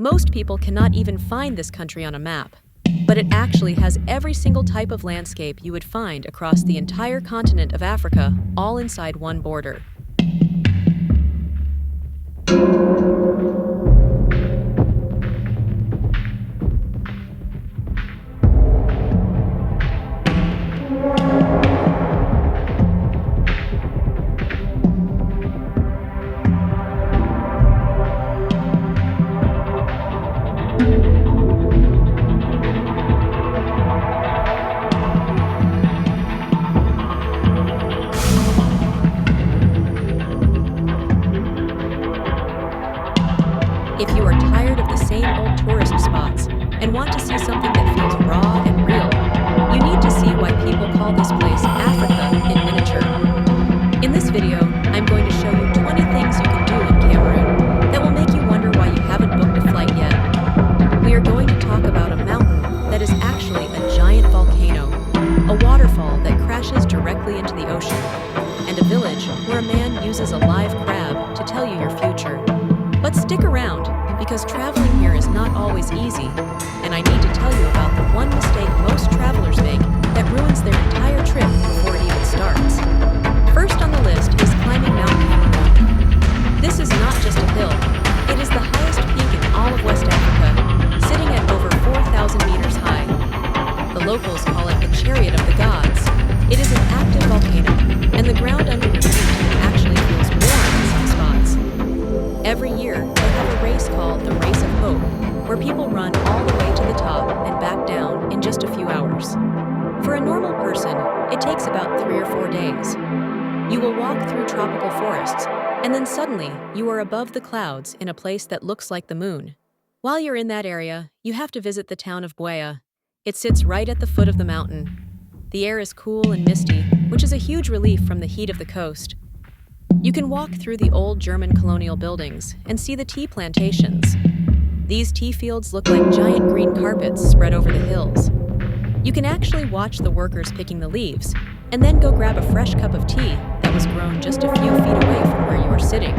Most people cannot even find this country on a map, but it actually has every single type of landscape you would find across the entire continent of Africa, all inside one border. If you are tired of the same old tourist spots and want to see something that feels raw and real, you need to see why people call this place Africa in miniature. In this video, I'm going to show you 20 things you can do in Cameroon that will make you wonder why you haven't booked a flight yet. We are going to talk about a mountain that is actually a giant volcano, a waterfall that crashes directly into the ocean, and a village where a man uses a live crab to tell you your future. But stick around, because traveling here is not always easy, and I need to tell you about the one mistake most travelers make that ruins their entire trip before it even starts. First on the list is climbing Mount Cameroon. This is not just a hill, it is the highest peak in all of West Africa, sitting at over 4,000 meters high. The locals call it the chariot of the gods. It is an active volcano, and the ground under your feet actually feels warm in some spots. Every year, they have a race called the Race of Hope, where people run all the way to the top and back down in just a few hours. For a normal person, it takes about 3 or 4 days. You will walk through tropical forests, and then suddenly, you are above the clouds in a place that looks like the moon. While you're in that area, you have to visit the town of Douala. It sits right at the foot of the mountain. The air is cool and misty, which is a huge relief from the heat of the coast. You can walk through the old German colonial buildings and see the tea plantations. These tea fields look like giant green carpets spread over the hills. You can actually watch the workers picking the leaves, and then go grab a fresh cup of tea that was grown just a few feet away from where you are sitting.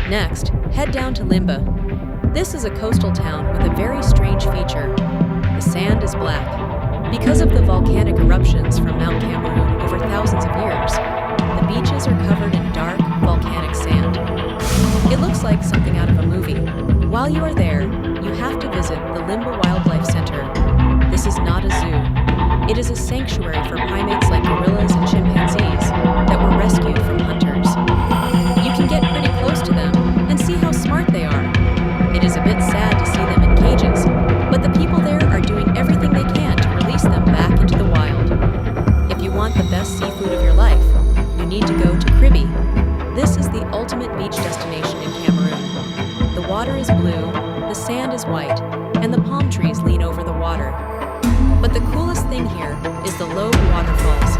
Next, head down to Limbe. This is a coastal town with a very strange feature. The sand is black. Because of the volcanic eruptions from Mount Cameroon over thousands of years, the beaches are covered in dark, volcanic sand. It looks like something out of a movie. While you are there, you have to visit the Limbe Wildlife Center. This is not a zoo. It is a sanctuary for primates like gorillas and chimpanzees that were rescued from hunters. You can get pretty close to them and see how smart they are. It is a bit sad to see them in cages, but the people there are doing everything they can to release them back into the wild. If you want the best seafood of your life, you need to go to Kribi. This is the ultimate beach destination in Cameroon. The water is blue, the sand is white, and the palm trees lean over the water. But the coolest thing here is the Lobe waterfalls.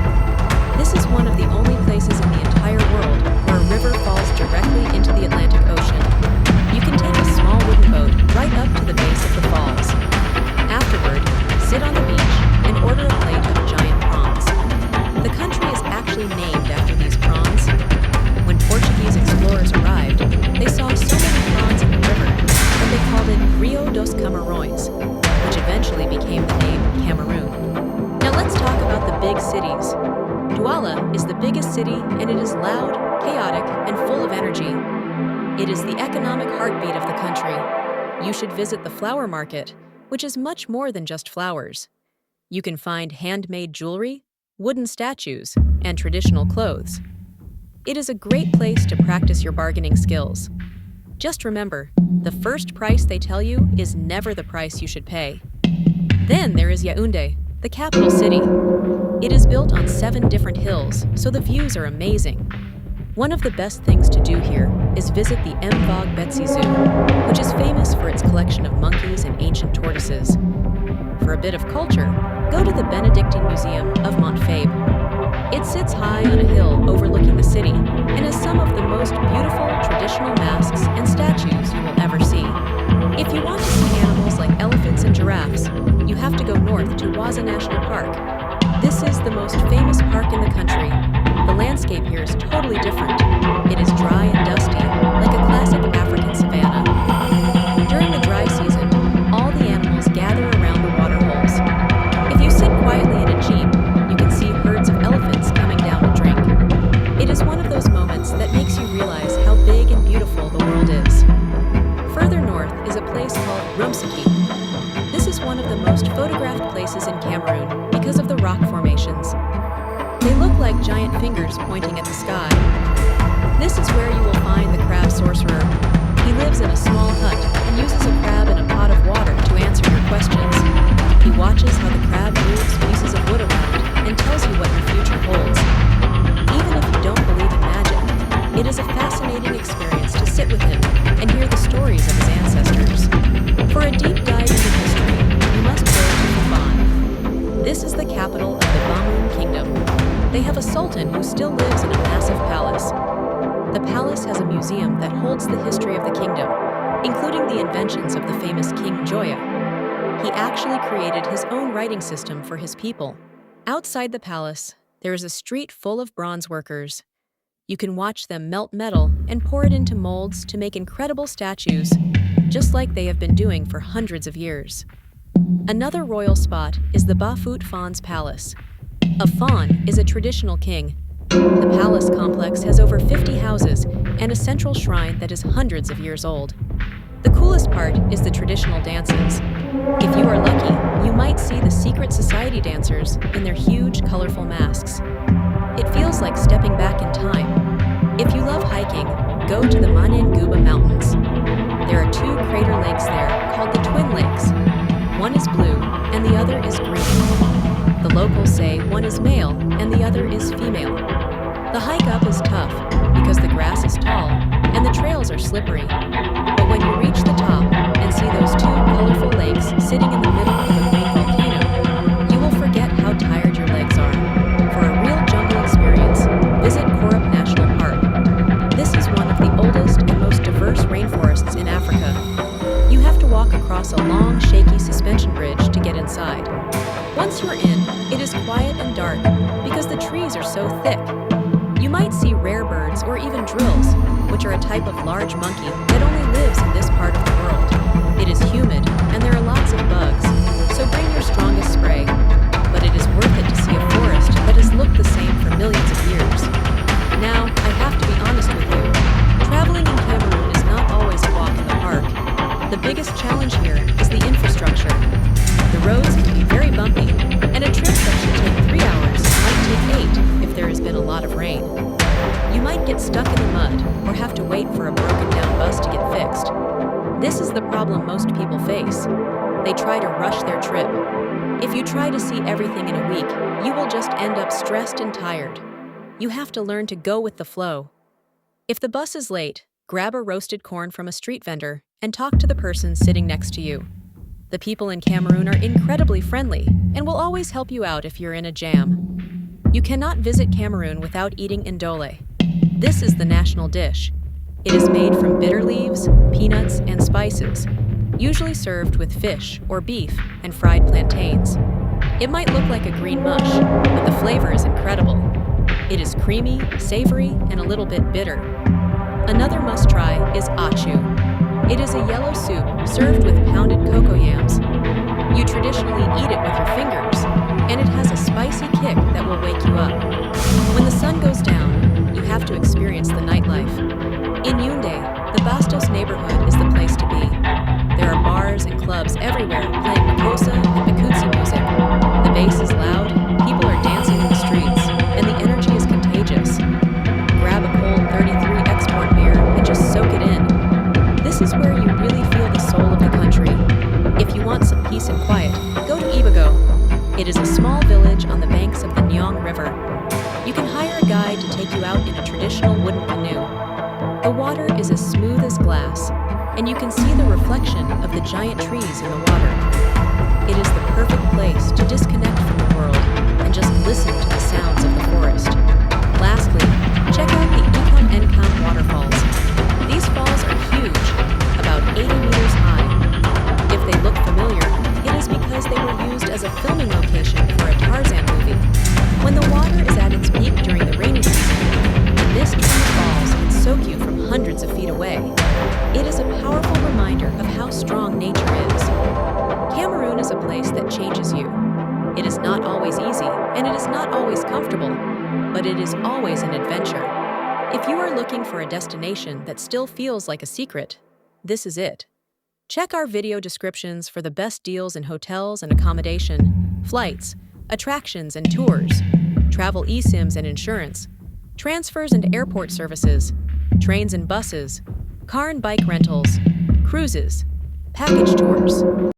This is one of the only places in the entire world where a river falls directly into the Atlantic Ocean. You can take a small wooden boat right up to the base of the falls. Afterward, sit on the beach and order a plate of giant prawns. The country is actually named after these prawns. When Portuguese explorers arrived, they saw so many prawns in the river that they called it Rio dos Camarões, which eventually became the name Cameroon. Now let's talk about the big cities. Douala is the biggest city, and it is loud, chaotic, and full of energy. It is the economic heartbeat of the country. You should visit the flower market, which is much more than just flowers. You can find handmade jewelry, wooden statues, and traditional clothes. It is a great place to practice your bargaining skills. Just remember, the first price they tell you is never the price you should pay. Then there is Yaoundé, the capital city. It is built on 7 different hills, so the views are amazing. One of the best things to do here is visit the Betsy Zoo, which is famous for its collection of monkeys and ancient tortoises. For a bit of culture, go to the Benedictine Museum of Mont Fabre. It sits high on a hill overlooking the city and has some of the most beautiful traditional masks and statues you will ever see. If you want to see animals like elephants and giraffes, you have to go north to Waza National Park. This is the most famous park in the country. The landscape here is totally different. It is dry and dusty, like a classic African savanna. During the dry season, is a place called Rumsaki. This is one of the most photographed places in Cameroon because of the rock formations. They look like giant fingers pointing at the sky. This is where you will find the crab sorcerer. He lives in a small hut and uses a crab in a pot of water to answer your questions. He watches how the crab moves pieces of wood around and tells you what your future holds. Even if you don't believe in magic, it is a fascinating experience to sit with him and hear the stories of his ancestors. For a deep dive into history, you must go to Limbe. This is the capital of the Bamoun Kingdom. They have a sultan who still lives in a massive palace. The palace has a museum that holds the history of the kingdom, including the inventions of the famous King Joya. He actually created his own writing system for his people. Outside the palace, there is a street full of bronze workers. You can watch them melt metal and pour it into molds to make incredible statues, just like they have been doing for hundreds of years. Another royal spot is the Bafut Fawn's Palace. A fawn is a traditional king. The palace complex has over 50 houses and a central shrine that is hundreds of years old. The coolest part is the traditional dances. If you are lucky, you might see the secret society dancers in their huge, colorful masks. It feels like stepping back in time. If you love hiking, go to the Manenguba Mountains. There are two crater lakes there called the Twin Lakes. One is blue and the other is green. The locals say one is male and the other is female. The hike up is tough because the grass is tall and the trails are slippery. But when you reach the top and see those two colorful lakes sitting in the middle of a great volcano, you will forget how tired your legs are. For a real jungle experience, visit Korup National Park. This is one of the oldest and most diverse rainforests in Africa. You have to walk across a long, shaky suspension bridge to get inside. Once you're in, it is quiet and dark because the trees are so thick. You might see rare birds or even drills, which are a type of large monkey that only lives in this part of the world. It is humid and there are lots of bugs, so bring your strongest spray. But it is worth it to see a forest that has looked the same for millions of years. Now, I have to be honest with you. Traveling in Cameroon is not always a walk in the park. The biggest challenge here is the infrastructure. The roads can be very bumpy, and a trip that should take 3 hours might take 8 if there has been a lot of rain. You might get stuck in the mud or have to wait for a broken down bus to get fixed. This is the problem most people face. They try to rush their trip. If you try to see everything in a week, you will just end up stressed and tired. You have to learn to go with the flow. If the bus is late, grab a roasted corn from a street vendor and talk to the person sitting next to you. The people in Cameroon are incredibly friendly and will always help you out if you're in a jam. You cannot visit Cameroon without eating ndole. This is the national dish. It is made from bitter leaves, peanuts, and spices, usually served with fish or beef and fried plantains. It might look like a green mush, but the flavor is incredible. It is creamy, savory, and a little bit bitter. Another must-try is achu. It is a yellow soup served with pounded cocoa yams. You traditionally eat it with your fingers, and it has a spicy kick that will wake you up. When the sun goes down, you have to experience the nightlife. In Yaoundé, the Bastos neighborhood is the place to be. There are bars and clubs everywhere playing makossa and bakutsi music. The bass is loud, people are dancing in the streets, and the energy is contagious. Grab a cold 33 export beer and just soak it in. This is where you really feel the soul of the country. If you want some peace and quiet, go to Ibago. It is a small village on the banks of the Nyong River. You can hire a guide to take you out in a traditional wooden canoe. The water is as smooth as glass, and you can see the reflection of the giant trees in the water. It is the perfect place to disconnect from the world and just listen to the sounds of the forest. Lastly, check out the Encam waterfalls. These falls are huge, about 80 meters high. If they look familiar, it is because they were used as a filming location for a Tarzan movie. When the water is at its peak during the rainy season, the mist from the falls can soak you from hundreds of feet away. It is a powerful reminder of how strong nature is. Cameroon is a place that changes you. It is not always easy, and it is not always comfortable, but it is always an adventure. If you are looking for a destination that still feels like a secret, this is it. Check our video descriptions for the best deals in hotels and accommodation, flights, attractions and tours, travel eSIMs and insurance, transfers and airport services, trains and buses, car and bike rentals, cruises, package tours.